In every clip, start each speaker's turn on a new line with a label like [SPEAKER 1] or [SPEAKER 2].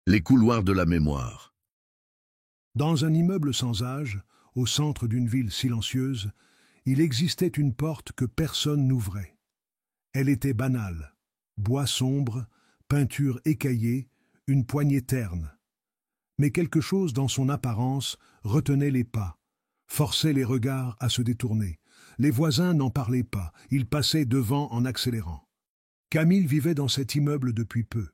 [SPEAKER 1] Les couloirs de la mémoire.
[SPEAKER 2] Dans un immeuble sans âge, au centre d'une ville silencieuse, il existait une porte que personne n'ouvrait. Elle était banale. Bois sombre, peinture écaillée, une poignée terne. Mais quelque chose dans son apparence retenait les pas, forçait les regards à se détourner. Les voisins n'en parlaient pas, ils passaient devant en accélérant. Camille vivait dans cet immeuble depuis peu.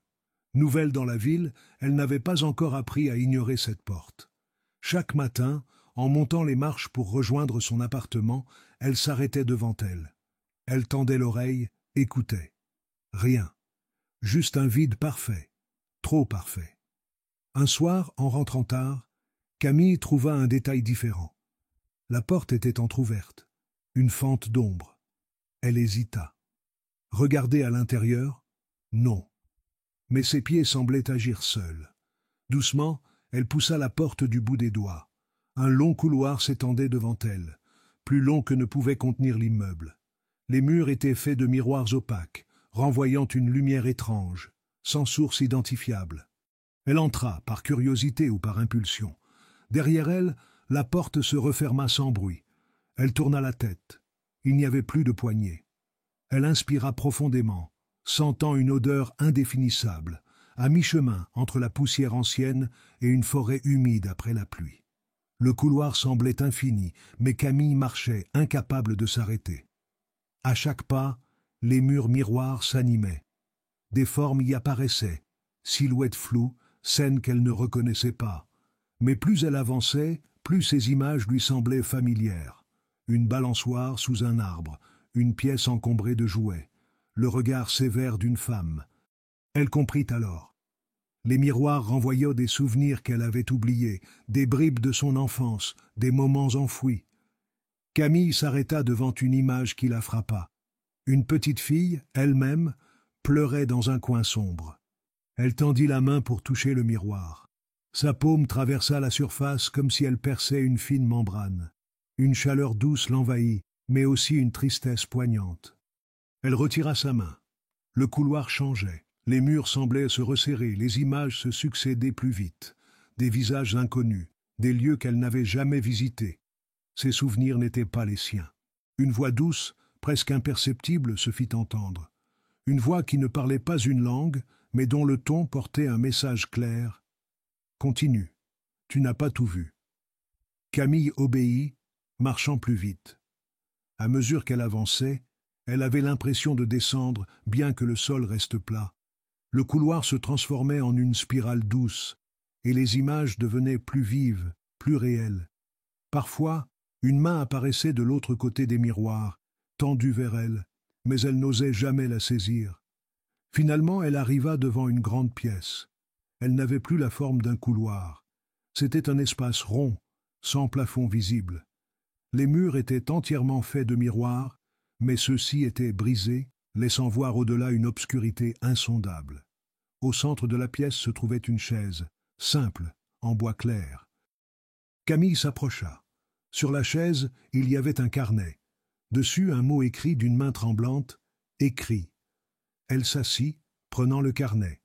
[SPEAKER 2] Nouvelle dans la ville, elle n'avait pas encore appris à ignorer cette porte. Chaque matin, en montant les marches pour rejoindre son appartement, elle s'arrêtait devant elle. Elle tendait l'oreille, écoutait. Rien. Juste un vide parfait. Trop parfait. Un soir, en rentrant tard, Camille trouva un détail différent. La porte était entr'ouverte. Une fente d'ombre. Elle hésita. Regarder à l'intérieur? Non. Mais ses pieds semblaient agir seuls. Doucement, elle poussa la porte du bout des doigts. Un long couloir s'étendait devant elle, plus long que ne pouvait contenir l'immeuble. Les murs étaient faits de miroirs opaques, renvoyant une lumière étrange, sans source identifiable. Elle entra, par curiosité ou par impulsion. Derrière elle, la porte se referma sans bruit. Elle tourna la tête. Il n'y avait plus de poignée. Elle inspira profondément, sentant une odeur indéfinissable, à mi-chemin entre la poussière ancienne et une forêt humide après la pluie. Le couloir semblait infini, mais Camille marchait, incapable de s'arrêter. À chaque pas, les murs miroirs s'animaient. Des formes y apparaissaient, silhouettes floues, scènes qu'elle ne reconnaissait pas. Mais plus elle avançait, plus ces images lui semblaient familières. Une balançoire sous un arbre, une pièce encombrée de jouets, le regard sévère d'une femme. Elle comprit alors. Les miroirs renvoyaient des souvenirs qu'elle avait oubliés, des bribes de son enfance, des moments enfouis. Camille s'arrêta devant une image qui la frappa. Une petite fille, elle-même, pleurait dans un coin sombre. Elle tendit la main pour toucher le miroir. Sa paume traversa la surface comme si elle perçait une fine membrane. Une chaleur douce l'envahit, mais aussi une tristesse poignante. Elle retira sa main. Le couloir changeait. Les murs semblaient se resserrer, les images se succédaient plus vite. Des visages inconnus, des lieux qu'elle n'avait jamais visités. Ses souvenirs n'étaient pas les siens. Une voix douce, presque imperceptible, se fit entendre. Une voix qui ne parlait pas une langue, mais dont le ton portait un message clair. « Continue. Tu n'as pas tout vu. » Camille obéit, marchant plus vite. À mesure qu'elle avançait, elle avait l'impression de descendre, bien que le sol reste plat. Le couloir se transformait en une spirale douce, et les images devenaient plus vives, plus réelles. Parfois, une main apparaissait de l'autre côté des miroirs, tendue vers elle, mais elle n'osait jamais la saisir. Finalement, elle arriva devant une grande pièce. Elle n'avait plus la forme d'un couloir. C'était un espace rond, sans plafond visible. Les murs étaient entièrement faits de miroirs, mais ceux-ci étaient brisés, laissant voir au-delà une obscurité insondable. Au centre de la pièce se trouvait une chaise, simple, en bois clair. Camille s'approcha. Sur la chaise, il y avait un carnet. Dessus, un mot écrit d'une main tremblante, « Écrit ». Elle s'assit, prenant le carnet.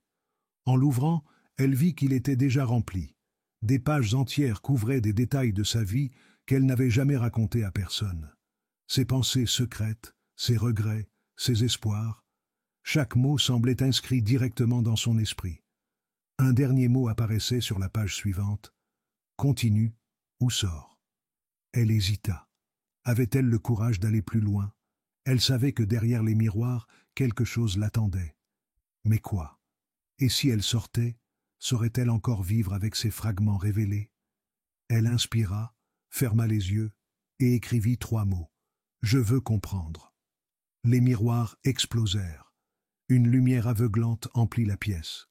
[SPEAKER 2] En l'ouvrant, elle vit qu'il était déjà rempli. Des pages entières couvraient des détails de sa vie qu'elle n'avait jamais racontés à personne. Ses pensées secrètes, ses regrets, ses espoirs. Chaque mot semblait inscrit directement dans son esprit. Un dernier mot apparaissait sur la page suivante. « Continue ou sors ». Elle hésita. Avait-elle le courage d'aller plus loin? Elle savait que derrière les miroirs, quelque chose l'attendait. Mais quoi? Et si elle sortait, saurait-elle encore vivre avec ces fragments révélés? Elle inspira, ferma les yeux et écrivit 3 mots. « Je veux comprendre ». Les miroirs explosèrent. Une lumière aveuglante emplit la pièce.